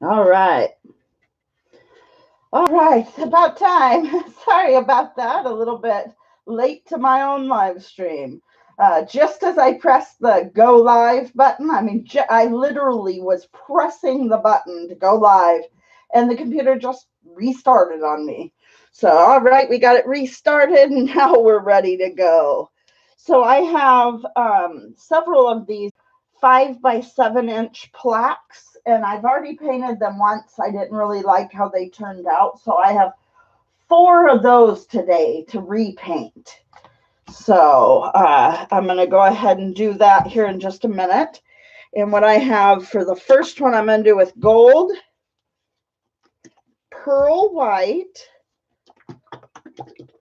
All right. All right. About time. Sorry about that. A little bit late to my own live stream. Just as I pressed the go live button, I literally was pressing the button to go live, and the computer just restarted on me. So, all right, we got it restarted, and now we're ready to go. So, I have several of these 5 by 7 inch plaques, and I've already painted them once. I didn't really like how they turned out, so I have 4 of those today to repaint. So I'm going to go ahead and do that here in just a minute. And what I have for the first one, I'm going to do with gold, pearl white,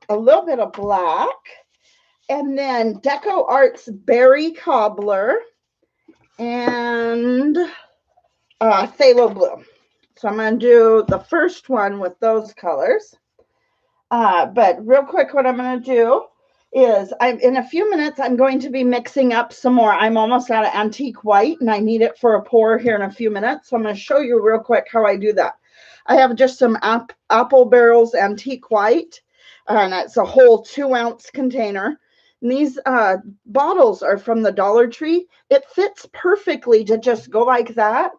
a little bit of black, and then Deco Arts Berry Cobbler, and phthalo blue. So I'm going to do the first one with those colors. But real quick, what I'm going to do is in a few minutes, I'm going to be mixing up some more. I'm almost out of antique white, and I need it for a pour here in a few minutes. So I'm going to show you real quick how I do that. I have just some apple barrels antique white, and it's a whole 2-ounce container. And these bottles are from the Dollar Tree. It fits perfectly to just go like that.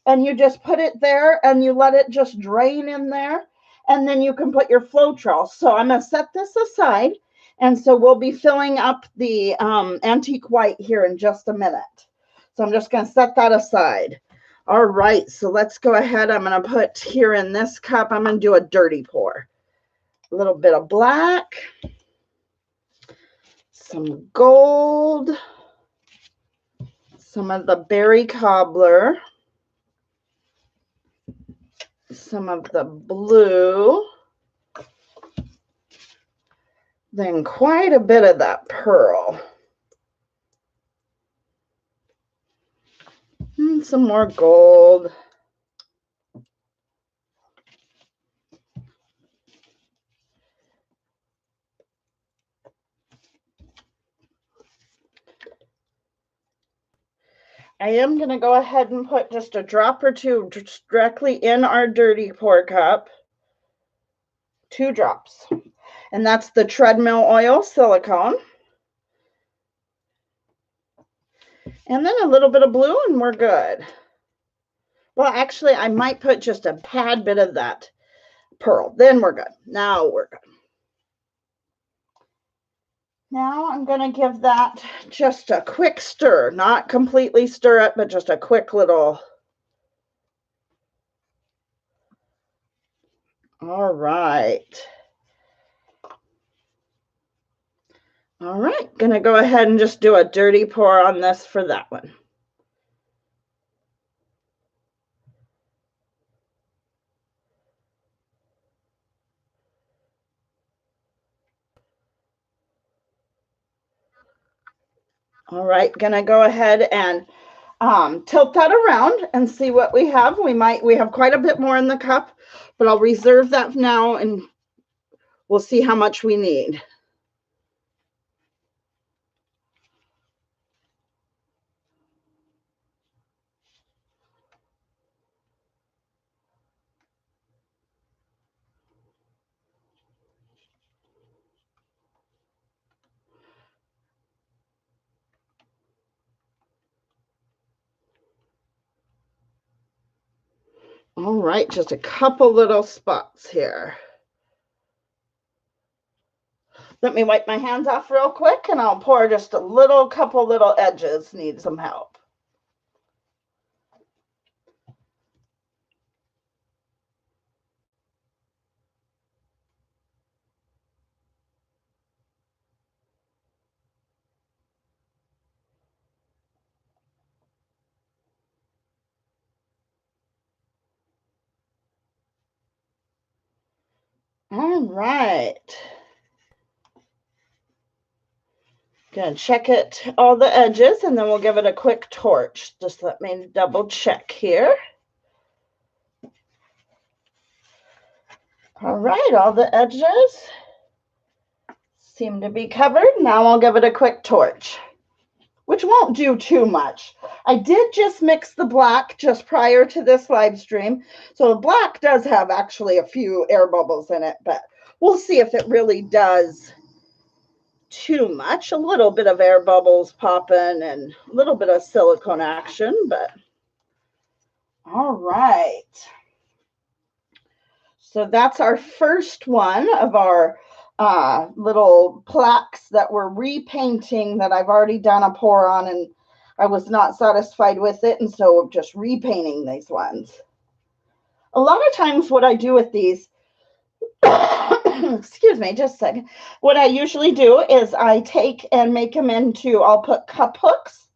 And you just put it there, and you let it just drain in there. And then you can put your Floetrol. So I'm going to set this aside. And so we'll be filling up the antique white here in just a minute. So I'm just going to set that aside. All right, so let's go ahead. I'm going to put here in this cup, I'm going to do a dirty pour. A little bit of black, some gold, some of the berry cobbler, some of the blue, then quite a bit of that pearl. And some more gold. I am going to go ahead and put just a drop or two directly in our dirty pour cup. 2 drops. And that's the treadmill oil silicone. And then a little bit of blue, and we're good. Well, actually, I might put just a tad bit of that pearl. Then we're good. Now we're good. Now I'm going to give that just a quick stir. Not completely stir it, but just a quick little. All right. All right, going to go ahead and just do a dirty pour on this for that one. All right, going to go ahead and tilt that around and see what we have. We have quite a bit more in the cup, but I'll reserve that now and we'll see how much we need. All right, just a couple little spots here. Let me wipe my hands off real quick and I'll pour just a couple little edges need some help. All right. Gonna check it, all the edges, and then we'll give it a quick torch. Just let me double check here. All right, all the edges seem to be covered. Now I'll give it a quick torch. which won't do too much. I did just mix the black just prior to this live stream. So the black does have actually a few air bubbles in it, but we'll see if it really does too much. A little bit of air bubbles popping and a little bit of silicone action, but all right. So that's our first one of our little plaques that we're repainting that I've already done a pour on, and I was not satisfied with it, and so I'm just repainting these ones. A lot of times what I do with these, excuse me, just a second. What I usually do is I take and make them into, I'll put cup hooks,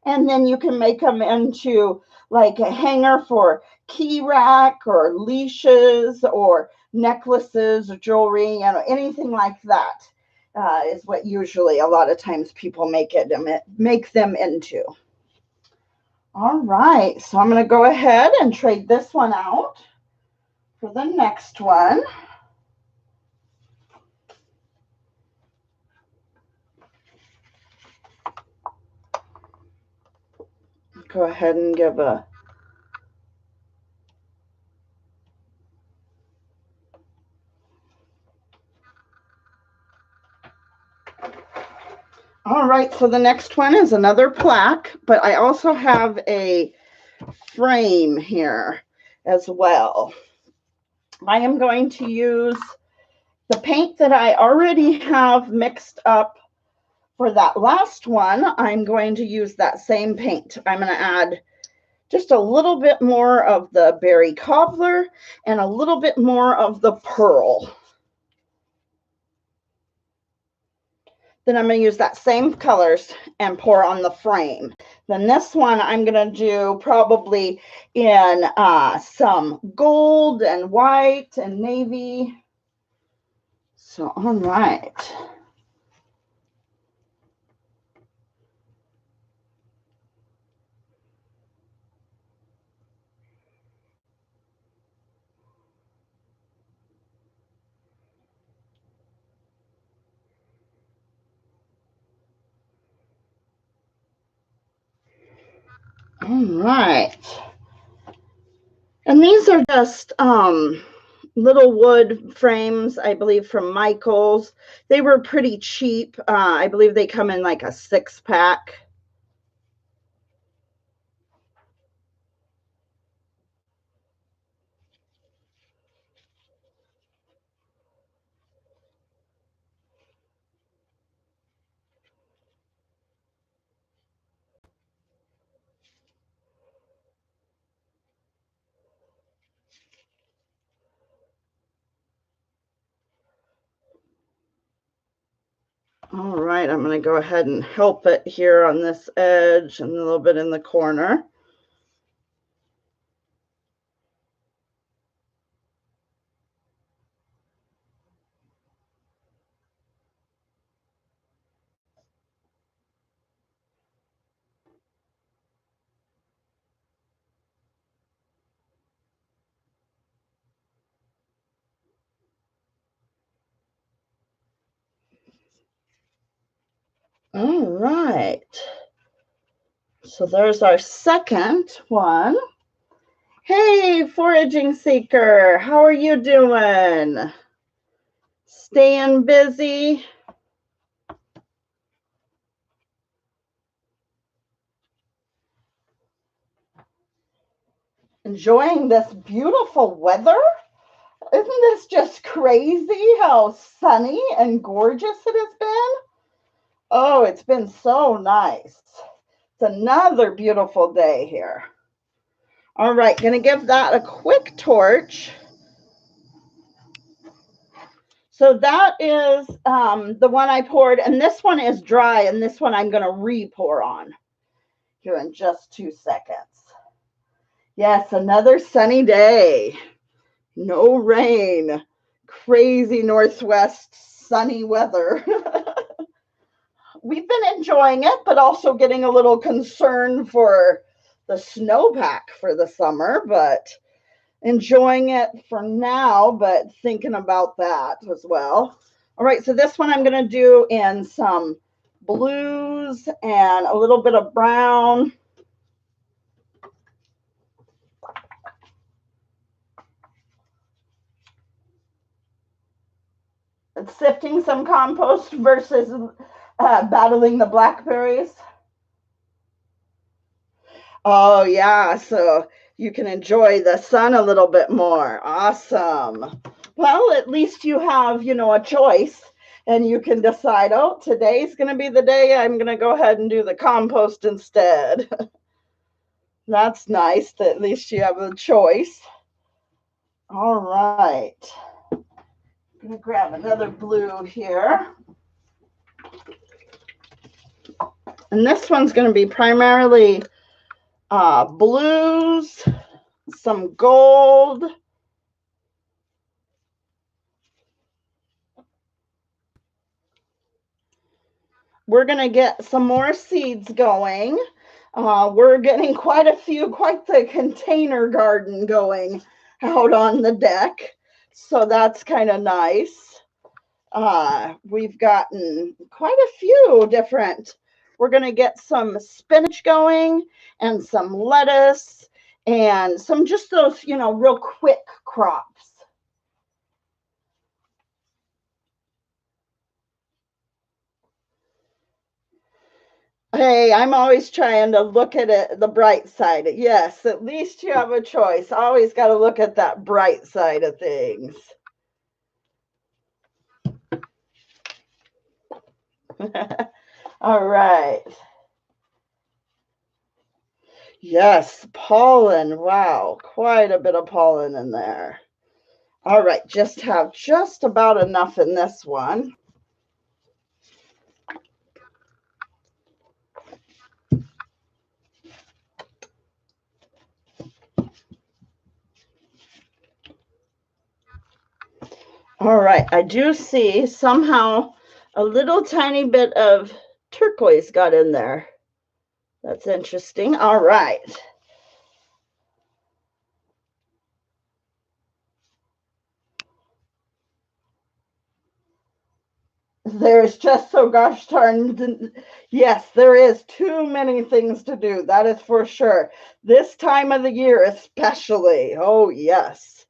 and then you can make them into like a hanger for key rack or leashes or necklaces or jewelry, you know, anything like that is what usually a lot of times people make them into. All right, so I'm going to go ahead and trade this one out for the next one. Go ahead and give a all right, so the next one is another plaque, but I also have a frame here as well. I am going to use the paint that I already have mixed up for that last one. I'm going to use that same paint. I'm going to add just a little bit more of the berry cobbler and a little bit more of the pearl. Then I'm going to use that same colors and pour on the frame. Then this one I'm going to do probably in some gold and white and navy. So, all right. All right. And these are just little wood frames, I believe, from Michael's. They were pretty cheap. I believe they come in like a 6-pack. All right, I'm going to go ahead and help it here on this edge and a little bit in the corner. All right. So there's our second one. Hey, foraging seeker, how are you doing? Staying busy? Enjoying this beautiful weather? Isn't this just crazy how sunny and gorgeous it has been? Oh, it's been so nice. It's another beautiful day here. All right, going to give that a quick torch. So that is the one I poured, and this one is dry, and this one I'm going to re-pour on here in just 2 seconds. Yes, another sunny day. No rain. Crazy northwest sunny weather. We've been enjoying it, but also getting a little concerned for the snowpack for the summer, but enjoying it for now, but thinking about that as well. All right, so this one I'm going to do in some blues and a little bit of brown. Sifting some compost versus battling the blackberries. Oh, yeah. So you can enjoy the sun a little bit more. Awesome. Well, at least you have, a choice and you can decide, oh, today's going to be the day I'm going to go ahead and do the compost instead. That's nice that at least you have a choice. All right. I'm going to grab another blue here. And this one's going to be primarily blues, some gold. We're going to get some more seeds going. We're getting quite the container garden going out on the deck. So that's kind of nice. We've gotten quite a few different. We're going to get some spinach going and some lettuce and some just those, real quick crops. Hey, I'm always trying to look at it, the bright side. Yes, at least you have a choice. Always got to look at that bright side of things. All right. Yes, pollen. Wow, quite a bit of pollen in there. All right, just have just about enough in this one. All right, I do see somehow a little tiny bit of turquoise got in there. That's interesting. All right. There's just so gosh darn, yes, there is too many things to do. That is for sure. This time of the year, especially. Oh, yes,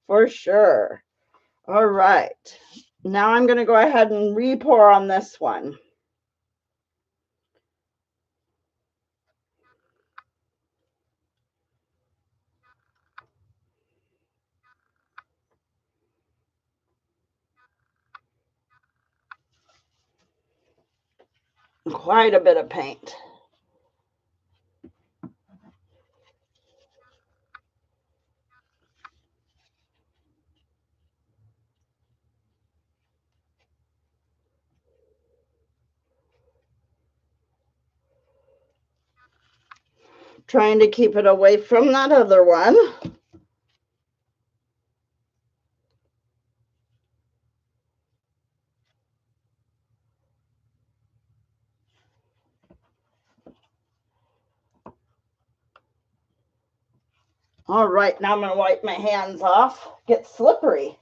for sure. All right. Now I'm going to go ahead and re-pour on this one. Quite a bit of paint. Trying to keep it away from that other one. All right, now I'm going to wipe my hands off. Get slippery.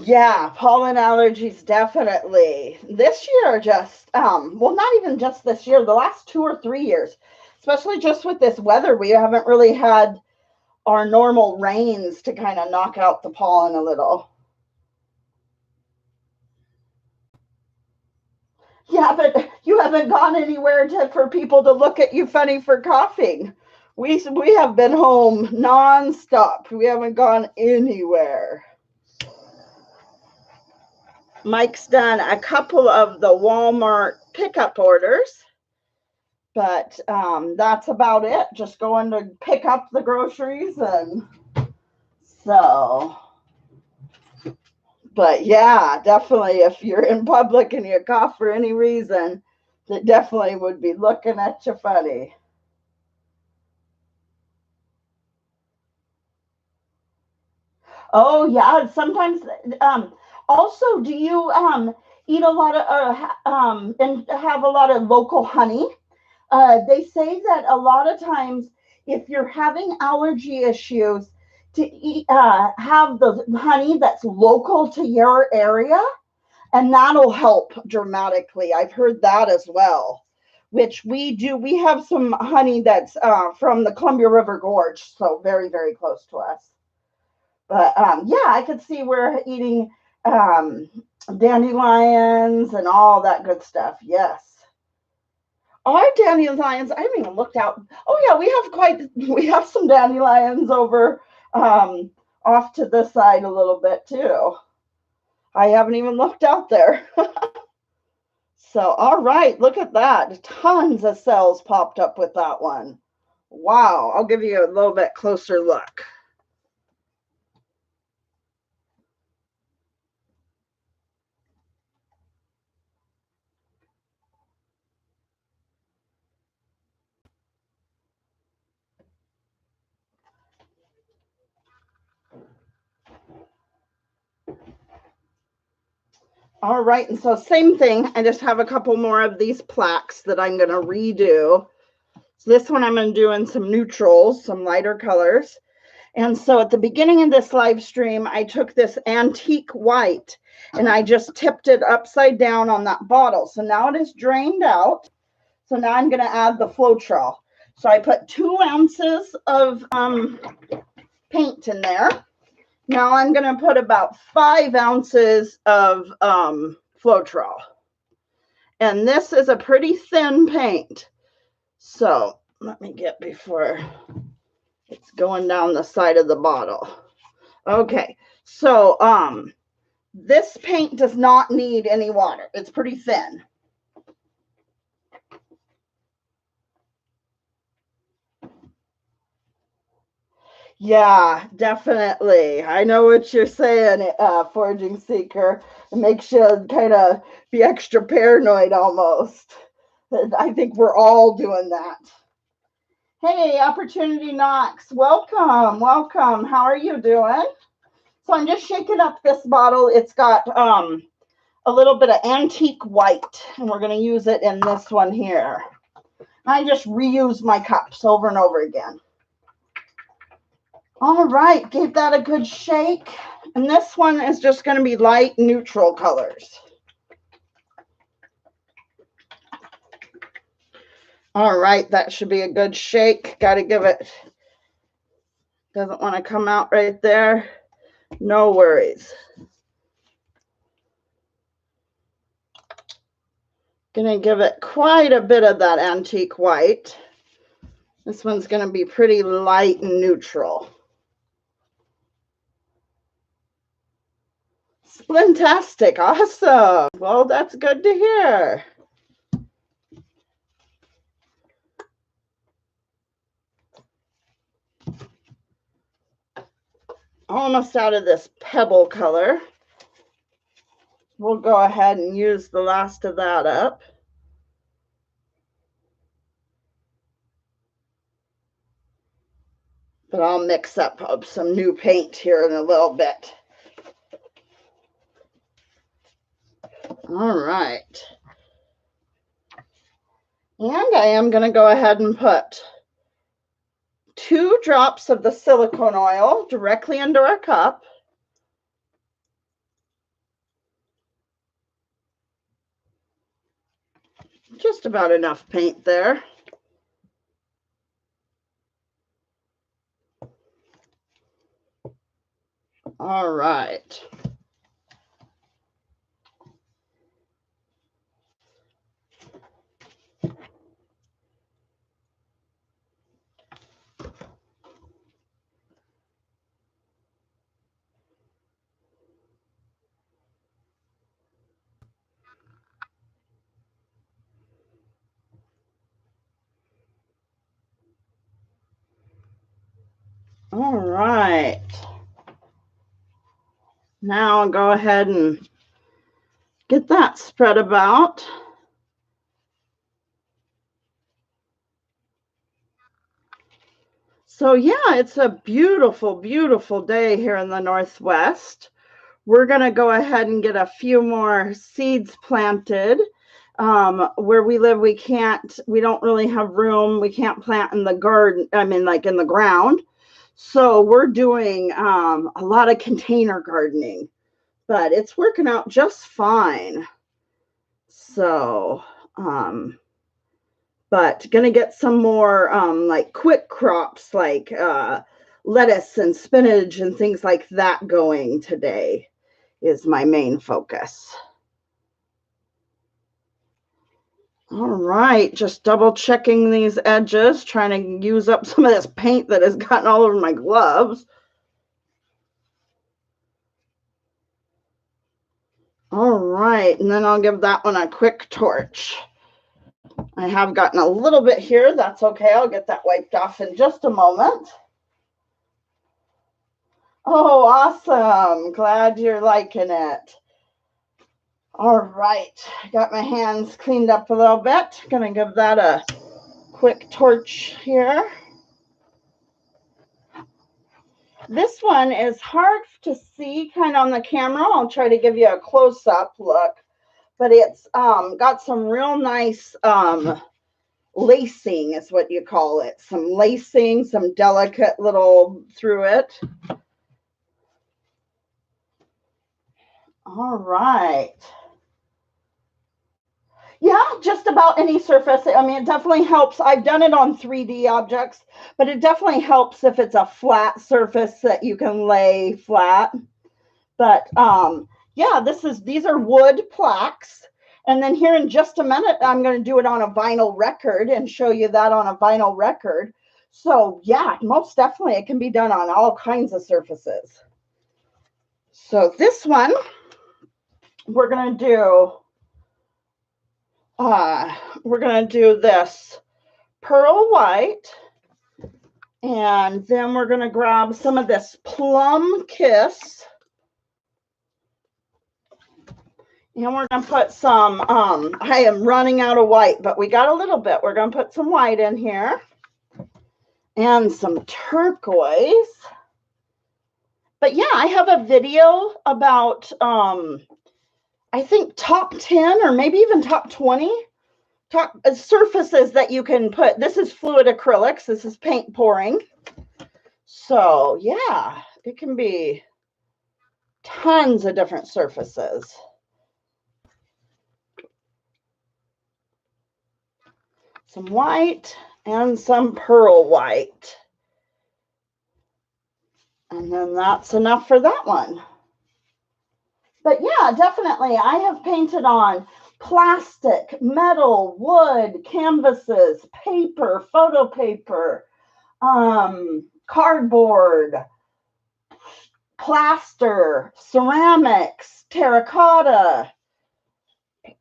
Yeah, pollen allergies definitely. This year just well, not even just this year, the last 2 or 3 years, especially just with this weather, we haven't really had our normal rains to kind of knock out the pollen a little. Yeah, but you haven't gone anywhere for people to look at you funny for coughing. We have been home nonstop. We haven't gone anywhere. Mike's done a couple of the Walmart pickup orders, but that's about it. Just going to pick up the groceries and so. But yeah, definitely if you're in public and you cough for any reason, they definitely would be looking at you funny. Oh yeah, sometimes. Also, do you eat a lot of and have a lot of local honey? They say that a lot of times, if you're having allergy issues, to eat, have the honey that's local to your area, and that'll help dramatically. I've heard that as well, which we do. We have some honey that's from the Columbia River Gorge, so very, very close to us. But yeah, I could see we're eating dandelions and all that good stuff. Yes. Our dandelions, I haven't even looked out. Oh yeah, we have some dandelions over off to this side a little bit too. I haven't even looked out there. So, all right, look at that. Tons of cells popped up with that one. Wow, I'll give you a little bit closer look. All right, and so same thing. I just have a couple more of these plaques that I'm going to redo. So this one I'm going to do in some neutrals, some lighter colors. And so at the beginning of this live stream, I took this antique white and I just tipped it upside down on that bottle. So now it is drained out. So now I'm going to add the Floetrol. So I put 2 ounces of paint in there. Now I'm going to put about 5 ounces of Floetrol. And this is a pretty thin paint. So let me get before it's going down the side of the bottle. Okay, so this paint does not need any water. It's pretty thin. Yeah, definitely. I know what you're saying, Foraging Seeker. It makes you kind of be extra paranoid almost. I think we're all doing that. Hey, Opportunity Knox, welcome, welcome. How are you doing? So I'm just shaking up this bottle. It's got a little bit of antique white, and we're going to use it in this one here. I just reuse my cups over and over again. All right, give that a good shake. And this one is just going to be light neutral colors. All right, that should be a good shake. Got to give it, doesn't want to come out right there. No worries. Gonna give it quite a bit of that antique white. This one's gonna be pretty light and neutral. Splintastic, awesome. Well, that's good to hear. Almost out of this pebble color. We'll go ahead and use the last of that up. But I'll mix up some new paint here in a little bit. All right. And I am going to go ahead and put 2 drops of the silicone oil directly into our cup. Just about enough paint there. All right. All right. Now I'll go ahead and get that spread about. So yeah, it's a beautiful, beautiful day here in the Northwest. We're going to go ahead and get a few more seeds planted. Where we live, we don't really have room. We can't plant in the garden, I mean, like in the ground. So we're doing a lot of container gardening, but it's working out just fine. So, but gonna get some more like quick crops like lettuce and spinach and things like that going today is my main focus. All right, just double checking these edges, trying to use up some of this paint that has gotten all over my gloves. All right, and then I'll give that one a quick torch. I have gotten a little bit here. That's okay. I'll get that wiped off in just a moment. Oh, awesome. Glad you're liking it. All right, I got my hands cleaned up a little bit. Gonna give that a quick torch here. This one is hard to see kind of on the camera. I'll try to give you a close-up look, but it's got some real nice lacing is what you call it. Some lacing, some delicate little through it. All right. Yeah, just about any surface. I mean, it definitely helps. I've done it on 3D objects, but it definitely helps if it's a flat surface that you can lay flat. But yeah, these are wood plaques. And then here in just a minute, I'm going to do it on a vinyl record and show you that on a vinyl record. So yeah, most definitely it can be done on all kinds of surfaces. So this one, we're going to do this pearl white, and then we're going to grab some of this plum kiss, and we're going to put some I am running out of white, but we got a little bit. We're going to put some white in here and some turquoise. But yeah, I have a video about I think top 10 or maybe even top 20 top surfaces that you can put. This is fluid acrylics. This is paint pouring. So yeah, it can be tons of different surfaces. Some white and some pearl white. And then that's enough for that one. But yeah, definitely. I have painted on plastic, metal, wood, canvases, paper, photo paper, cardboard, plaster, ceramics, terracotta.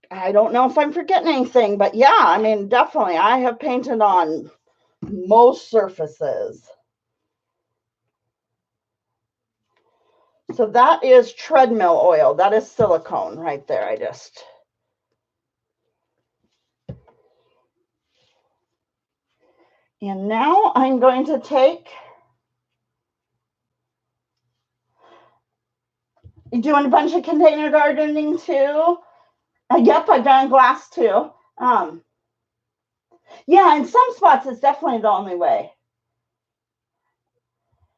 I don't know if I'm forgetting anything, but yeah, I mean, definitely I have painted on most surfaces. So that is treadmill oil. That is silicone right there. And now I'm going to take, you doing a bunch of container gardening too? Yep, I've done glass too. Yeah, in some spots it's definitely the only way.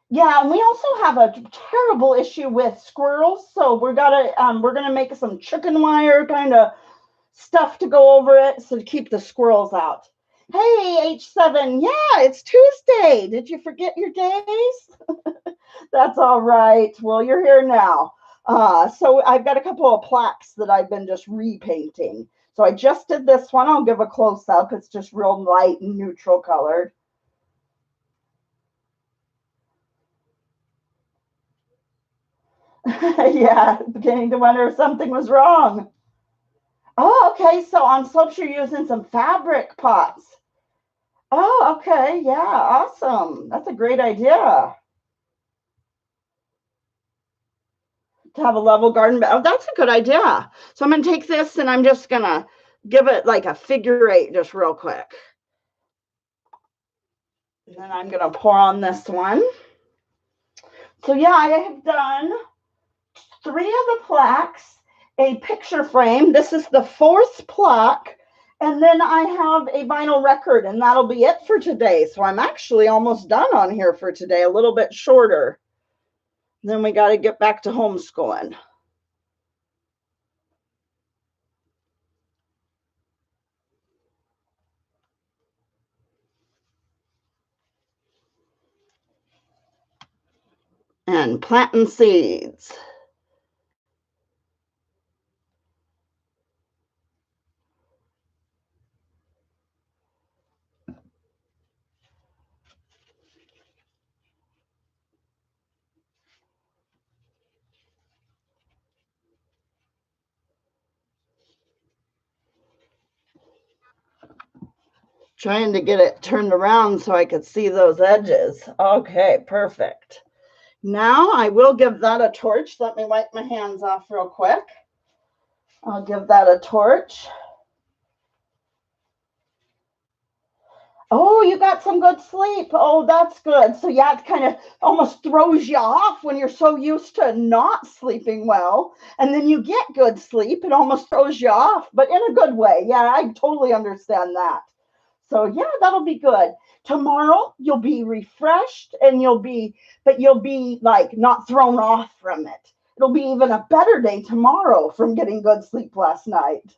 Yeah, and we also have a terrible issue with squirrels, so we're gonna make some chicken wire kind of stuff to go over it so to keep the squirrels out. Hey, H7, yeah, it's Tuesday. Did you forget your days? That's all right. Well, you're here now. So I've got a couple of plaques that I've been just repainting. So I just did this one. I'll give a close up. It's just real light and neutral colored. Yeah, beginning to wonder if something was wrong. Oh, okay. So on slopes, you're using some fabric pots. Oh, okay. Yeah, awesome. That's a great idea. To have a level garden bed. Oh, that's a good idea. So I'm going to take this and I'm just going to give it like a figure 8 just real quick. And then I'm going to pour on this one. So yeah, I have done 3 of the plaques, a picture frame. This is the 4th plaque. And then I have a vinyl record, and that'll be it for today. So I'm actually almost done on here for today, a little bit shorter. Then we got to get back to homeschooling. And planting seeds. Trying to get it turned around so I could see those edges. Okay, perfect. Now I will give that a torch. Let me wipe my hands off real quick. I'll give that a torch. Oh, you got some good sleep. Oh, that's good. So yeah, it kind of almost throws you off when you're so used to not sleeping well. And then you get good sleep. It almost throws you off, but in a good way. Yeah, I totally understand that. So yeah, that'll be good. Tomorrow you'll be refreshed and you'll be like not thrown off from it. It'll be even a better day tomorrow from getting good sleep last night.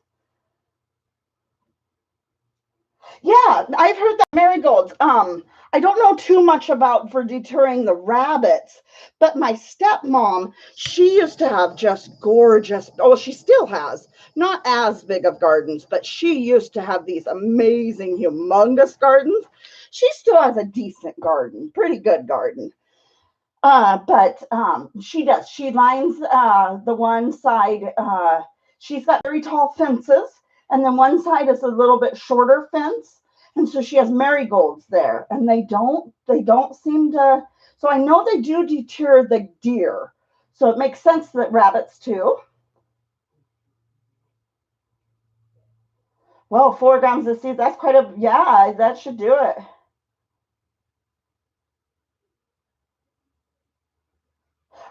Yeah, I've heard that marigolds. I don't know too much about for deterring the rabbits, but my stepmom, she used to have just gorgeous, oh, she still has, not as big of gardens, but she used to have these amazing, humongous gardens. She still has a decent garden, pretty good garden. But she does. She lines the one side. She's got very tall fences, and then one side is a little bit shorter fence, and so she has marigolds there, and they don't seem to. So I know they do deter the deer. So it makes sense that rabbits too. Well, 4 grams of seeds, that's quite a, yeah, that should do it.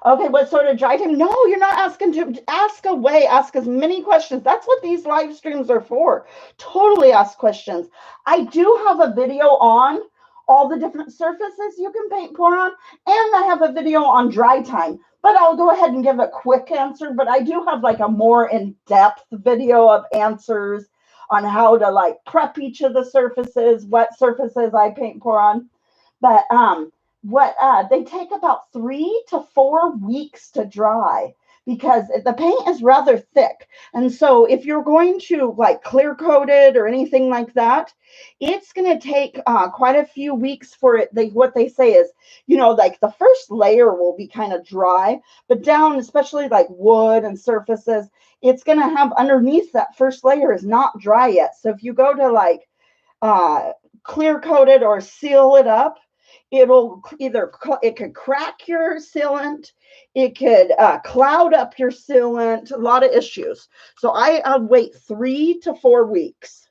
Okay, what sort of dry time? No, you're not asking to ask away. Ask as many questions. That's what these live streams are for. Totally ask questions. I do have a video on all the different surfaces you can paint pour on, and I have a video on dry time. But I'll go ahead and give a quick answer. But I do have like a more in-depth video of answers on how to like prep each of the surfaces, what surfaces I paint pour on. But what they take about 3 to 4 weeks to dry because the paint is rather thick. And so if you're going to like clear coat it or anything like that, it's going to take quite a few weeks for it. What they say is, like the first layer will be kind of dry, but down, especially like wood and surfaces, it's going to have underneath that first layer is not dry yet. So if you go to like uh, clear coat it or seal it up, it could crack your sealant, it could cloud up your sealant, a lot of issues. So I'd wait 3 to 4 weeks.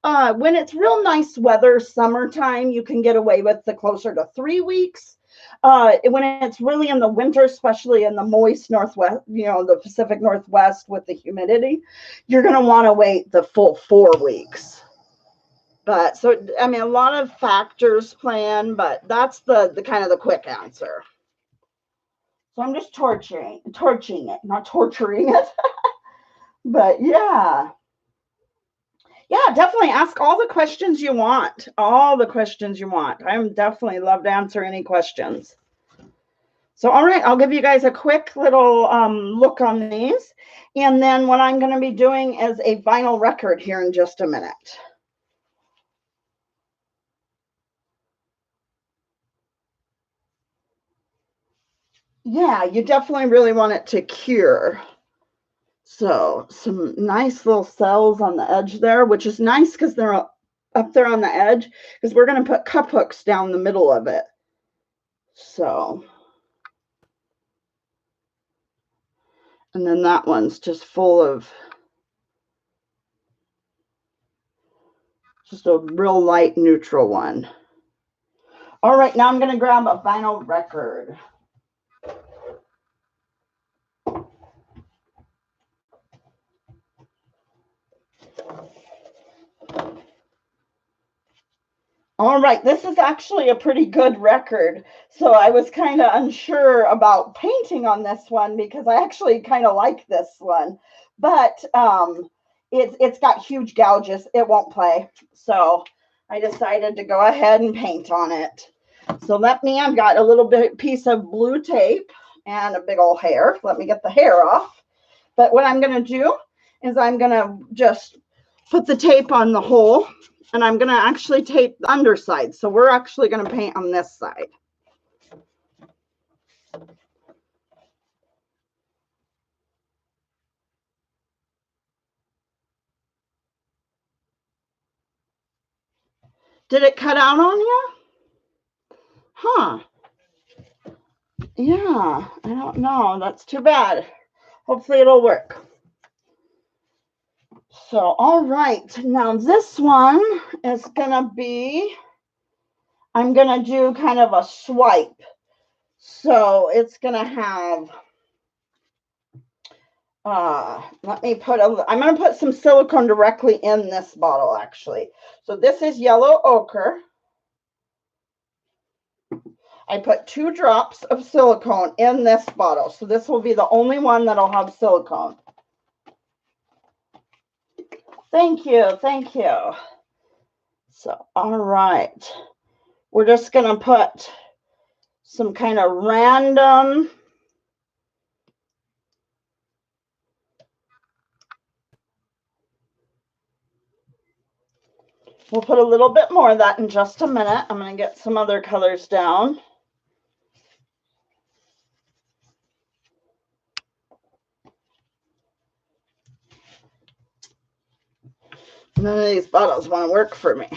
When it's real nice weather, summertime, you can get away with the closer to 3 weeks. When it's really in the winter, especially in the moist northwest, the Pacific Northwest with the humidity, you're going to want to wait the full 4 weeks. But so, I mean, a lot of factors play in, but that's the kind of the quick answer. So I'm just torching it, not torturing it. But yeah. Yeah, definitely ask all the questions you want. All the questions you want. I'm definitely love to answer any questions. So, all right, I'll give you guys a quick little look on these. And then what I'm going to be doing is a vinyl record here in just a minute. Yeah, you definitely really want it to cure. So some nice little cells on the edge there, which is nice because they're up there on the edge, because we're going to put cup hooks down the middle of it. So, and then that one's just full of just a real light neutral one. All right, now I'm going to grab a vinyl record. All right, this is actually a pretty good record. So I was kind of unsure about painting on this one because I actually kind of like this one, but it's got huge gouges. It won't play. So I decided to go ahead and paint on it. So I've got a little bit piece of blue tape and a big old hair. Let me get the hair off. But what I'm going to do is I'm going to just put the tape on the hole, and I'm going to actually tape the underside. So we're actually going to paint on this side. Did it cut out on you? Huh. Yeah, I don't know. That's too bad. Hopefully it'll work. So, all right. Now this one is going to be, I'm going to do kind of a swipe. So it's going to have, I'm going to put some silicone directly in this bottle, actually. So this is yellow ochre. I put 2 drops of silicone in this bottle. So this will be the only one that'll have silicone. Thank you. Thank you. So, all right. We're just going to put some kind of random we'll put a little bit more of that in just a minute. I'm going to get some other colors down. None of these bottles want to work for me.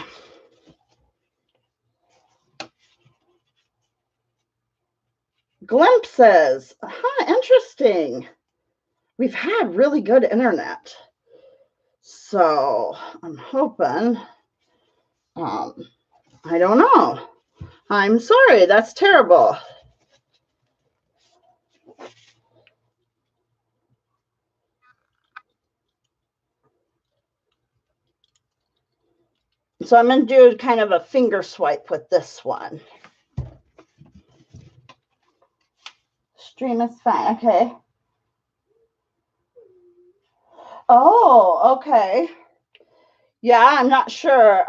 Glimpses. Huh, interesting. We've had really good internet. So I'm hoping, I don't know. I'm sorry, that's terrible. So I'm going to do kind of a finger swipe with this one. Stream is fine. Okay. Oh, okay. Yeah, I'm not sure.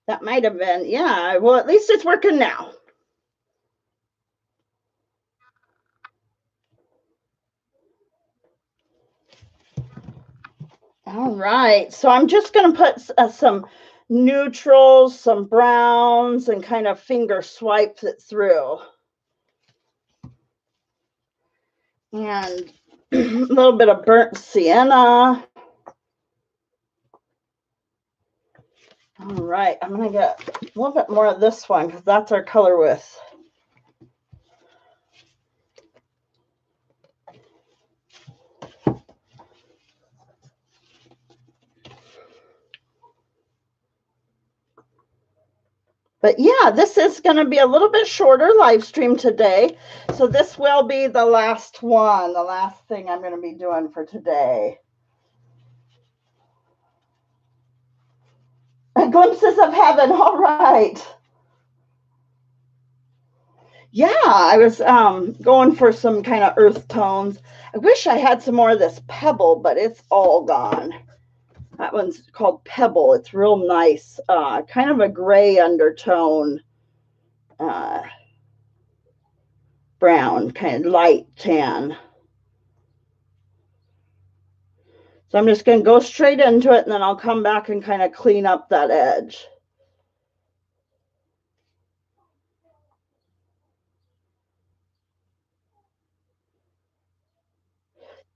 That might have been, yeah. Well, at least it's working now. All right. So I'm just going to put some neutrals, some browns, and kind of finger swipe it through. And a little bit of burnt sienna. All right, I'm going to get a little bit more of this one because that's our color with. But yeah, this is going to be a little bit shorter live stream today. So this will be the last one, the last thing I'm going to be doing for today. Glimpses of heaven. All right. Yeah, I was going for some kind of earth tones. I wish I had some more of this pebble, but it's all gone. That one's called Pebble. It's real nice, kind of a gray undertone, brown, kind of light tan. So I'm just going to go straight into it, and then I'll come back and kind of clean up that edge.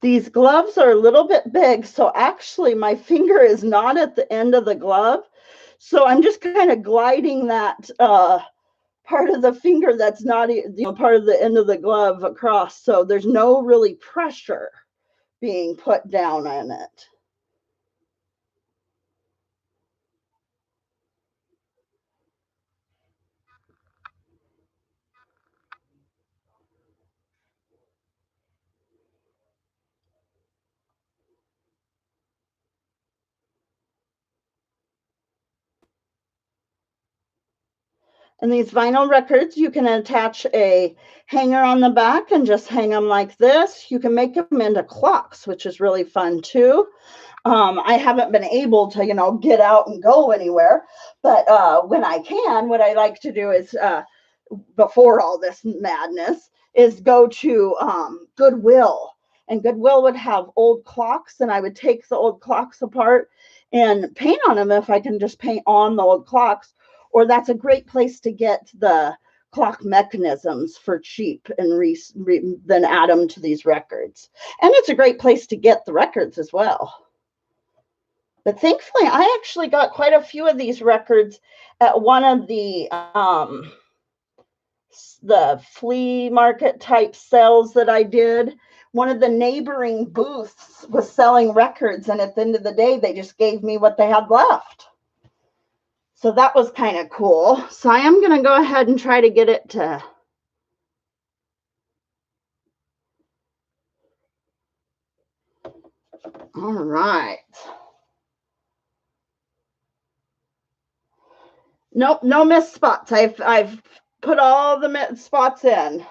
These gloves are a little bit big, so actually my finger is not at the end of the glove. So I'm just kind of gliding that part of the finger that's not part of the end of the glove across. So there's no really pressure being put down on it. And these vinyl records, you can attach a hanger on the back and just hang them like this. You can make them into clocks, which is really fun too. I haven't been able to, get out and go anywhere, but when I can, what I like to do is, before all this madness, is go to Goodwill. And Goodwill would have old clocks, and I would take the old clocks apart and paint on them if I can just paint on the old clocks. Or that's a great place to get the clock mechanisms for cheap and then add them to these records. And it's a great place to get the records as well. But thankfully, I actually got quite a few of these records at one of the flea market type sales that I did. One of the neighboring booths was selling records, and at the end of the day, they just gave me what they had left. So that was kind of cool. So I am going to go ahead and try to get it to... All right. Nope, no missed spots. I've put all the spots in.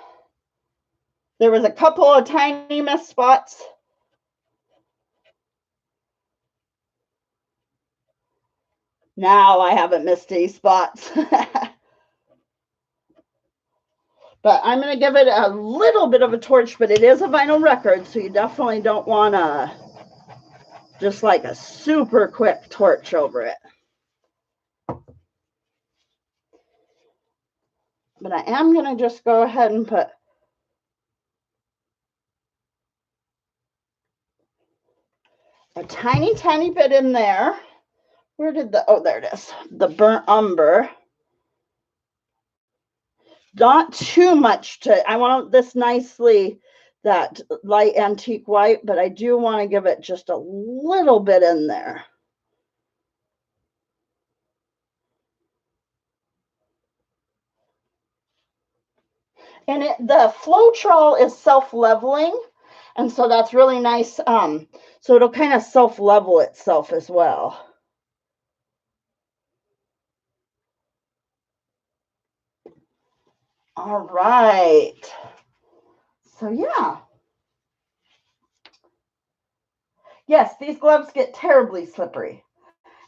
There was a couple of tiny missed spots. Now I haven't missed any spots. But I'm going to give it a little bit of a torch, but it is a vinyl record, so you definitely don't want to just like a super quick torch over it. But I am going to just go ahead and put a tiny, tiny bit in there. Where did oh, there it is. The burnt umber. Not too much I want this nicely, that light antique white, but I do want to give it just a little bit in there. And the Floetrol is self-leveling, and so that's really nice. So it'll kind of self-level itself as well. All right. So yeah. Yes, these gloves get terribly slippery.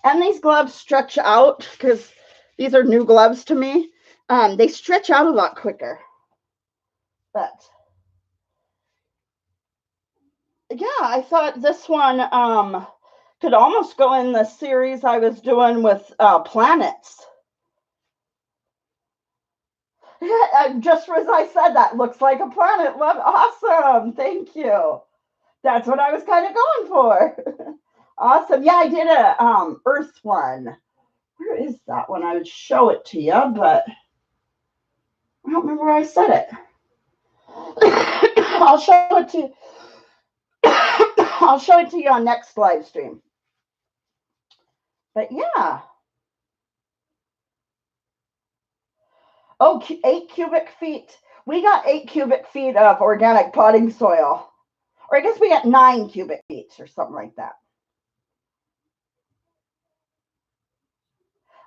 And these gloves stretch out, because these are new gloves to me. They stretch out a lot quicker. But yeah, I thought this one could almost go in the series I was doing with planets. Just as I said, that looks like a planet. Love, awesome. Thank you. That's what I was kind of going for. Awesome. Yeah, I did a Earth one. Where is that one? I would show it to you, but I don't remember where I said it. I'll show it to you. I'll show it to you on next live stream. But yeah. Oh, 8 cubic feet. We got 8 cubic feet of organic potting soil. Or I guess we got 9 cubic feet or something like that.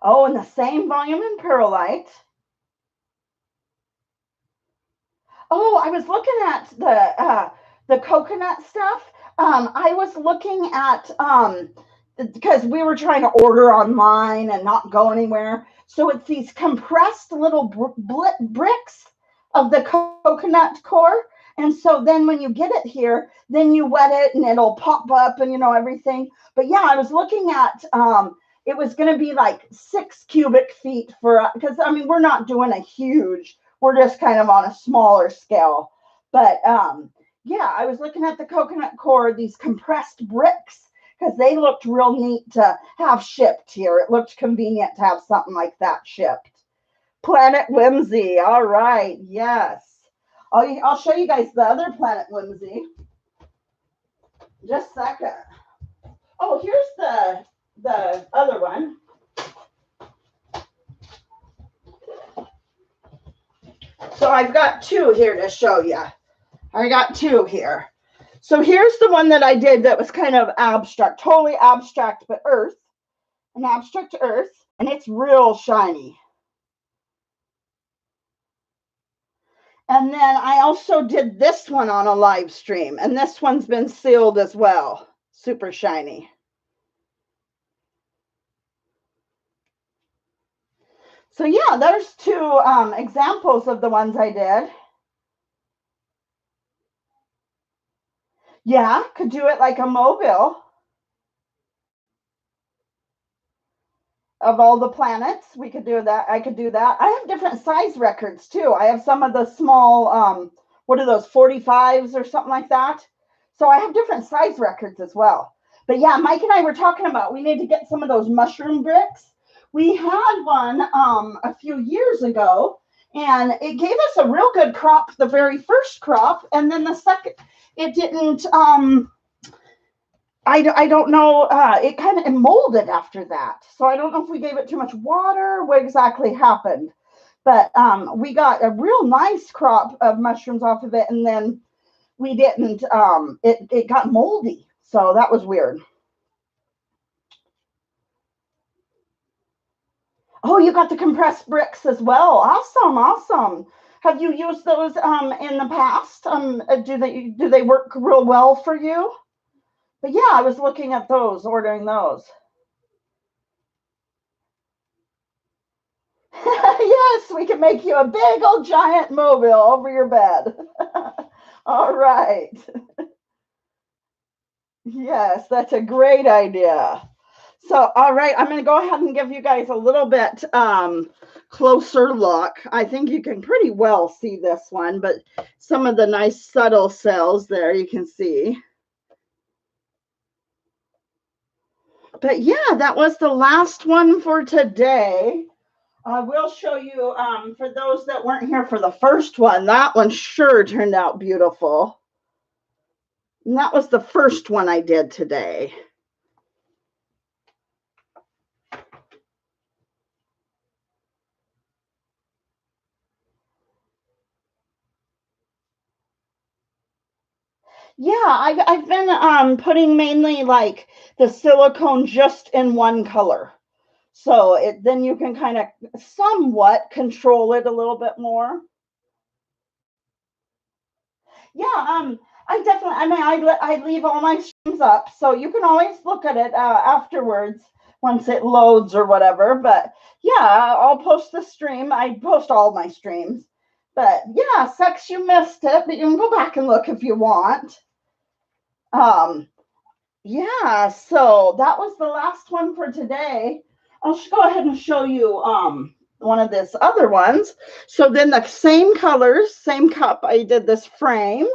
Oh, and the same volume in perlite. Oh, I was looking at the coconut stuff. I was looking at because we were trying to order online and not go anywhere. So it's these compressed little bricks of the coconut core. And so then when you get it here, then you wet it and it'll pop up and, everything. But yeah, I was looking at, it was going to be like 6 cubic feet because we're not doing a huge, we're just kind of on a smaller scale. But yeah, I was looking at the coconut core, these compressed bricks, because they looked real neat to have shipped here. It looked convenient to have something like that shipped. Planet Whimsy. All right. Yes. I'll show you guys the other Planet Whimsy. Just a second. Oh, here's the other one. So I've got 2 here to show you. I got 2 here. So here's the one that I did that was kind of abstract, totally abstract, but earth, an abstract earth, and it's real shiny. And then I also did this one on a live stream, and this one's been sealed as well. Super shiny. So yeah, there's two examples of the ones I did. Yeah, could do it like a mobile of all the planets. We could do that. I could do that. I have different size records too. I have some of the small, what are those, 45s or something like that. So I have different size records as well. But yeah, Mike and I were talking about we need to get some of those mushroom bricks. We had one a few years ago, and it gave us a real good crop the very first crop, and then the second, it didn't. I don't know. It kind of molded after that, so I don't know if we gave it too much water. What exactly happened? But we got a real nice crop of mushrooms off of it, and then we didn't. It got moldy, so that was weird. Oh, you got the compressed bricks as well. Awesome, awesome. Have you used those in the past? Do they work real well for you? But yeah, I was looking at those, ordering those. Yes, we can make you a big old giant mobile over your bed. All right. Yes, that's a great idea. So, all right, I'm going to go ahead and give you guys a little bit closer look. I think you can pretty well see this one, but some of the nice subtle cells there you can see. But yeah, that was the last one for today. I will show you, for those that weren't here for the first one, that one sure turned out beautiful. And that was the first one I did today. Yeah, I've been putting mainly like the silicone just in one color. So then you can kind of somewhat control it a little bit more. Yeah, I leave all my streams up, so you can always look at it afterwards once it loads or whatever. But yeah, I'll post the stream. I post all my streams. But yeah, Sex, you missed it, but you can go back and look if you want. Yeah, so that was the last one for today. I'll just go ahead and show you one of this other ones. So then the same colors, same cup, I did this frame.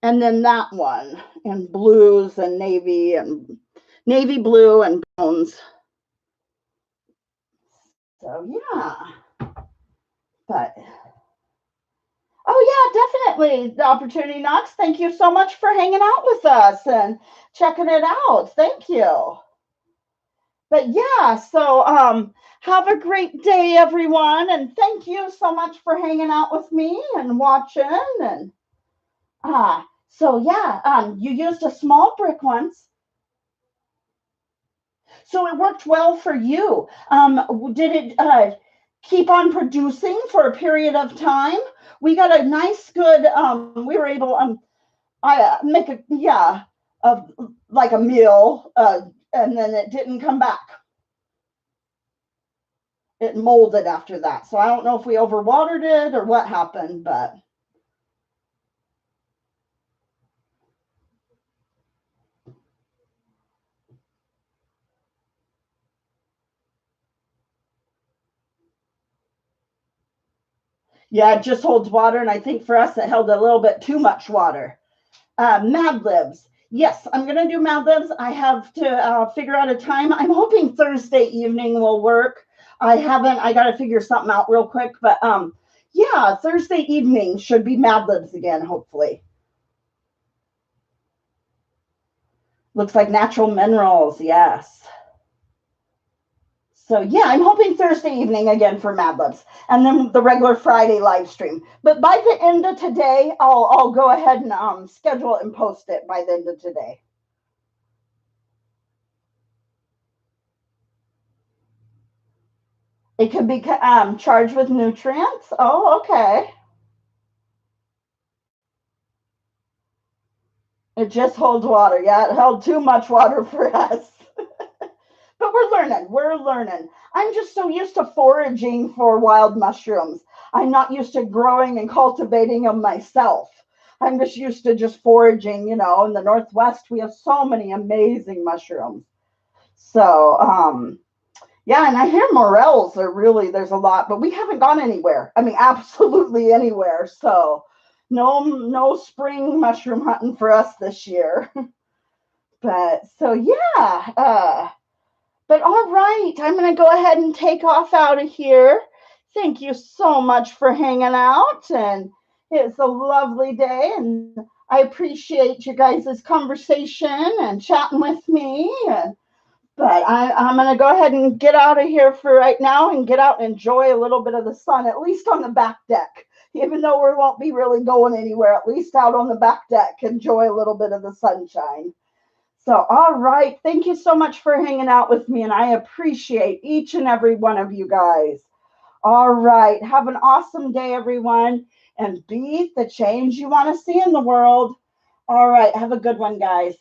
And then that one in blues and navy blue and browns. So yeah. But oh yeah, definitely the opportunity knocks. Thank you so much for hanging out with us and checking it out. Thank you. But yeah, so have a great day, everyone, and thank you so much for hanging out with me and watching. And so yeah, you used a small brick once, so it worked well for you. Did it keep on producing for a period of time? We got a nice, good. We were able. I make like a meal, and then it didn't come back. It molded after that. So I don't know if we overwatered it or what happened, but yeah, it just holds water. And I think for us, it held a little bit too much water. Mad Libs. Yes, I'm going to do Mad Libs. I have to figure out a time. I'm hoping Thursday evening will work. I got to figure something out real quick. But yeah, Thursday evening should be Mad Libs again, hopefully. Looks like natural minerals. Yes. So yeah, I'm hoping Thursday evening again for Mad Libs, and then the regular Friday live stream. But by the end of today, I'll go ahead and schedule it and post it by the end of today. It could be charged with nutrients. Oh, okay. It just holds water. Yeah, it held too much water for us. But we're learning. We're learning. I'm just so used to foraging for wild mushrooms. I'm not used to growing and cultivating them myself. I'm just used to just foraging. In the Northwest, we have so many amazing mushrooms. So, yeah, and I hear morels are really, there's a lot, but we haven't gone anywhere. I mean, absolutely anywhere. So, no spring mushroom hunting for us this year. But so yeah, but all right, I'm going to go ahead and take off out of here. Thank you so much for hanging out, and it's a lovely day, and I appreciate you guys' conversation and chatting with me. But I'm going to go ahead and get out of here for right now and get out and enjoy a little bit of the sun, at least on the back deck. Even though we won't be really going anywhere, at least out on the back deck, enjoy a little bit of the sunshine. So, all right. Thank you so much for hanging out with me, and I appreciate each and every one of you guys. All right. Have an awesome day, everyone, and be the change you want to see in the world. All right. Have a good one, guys.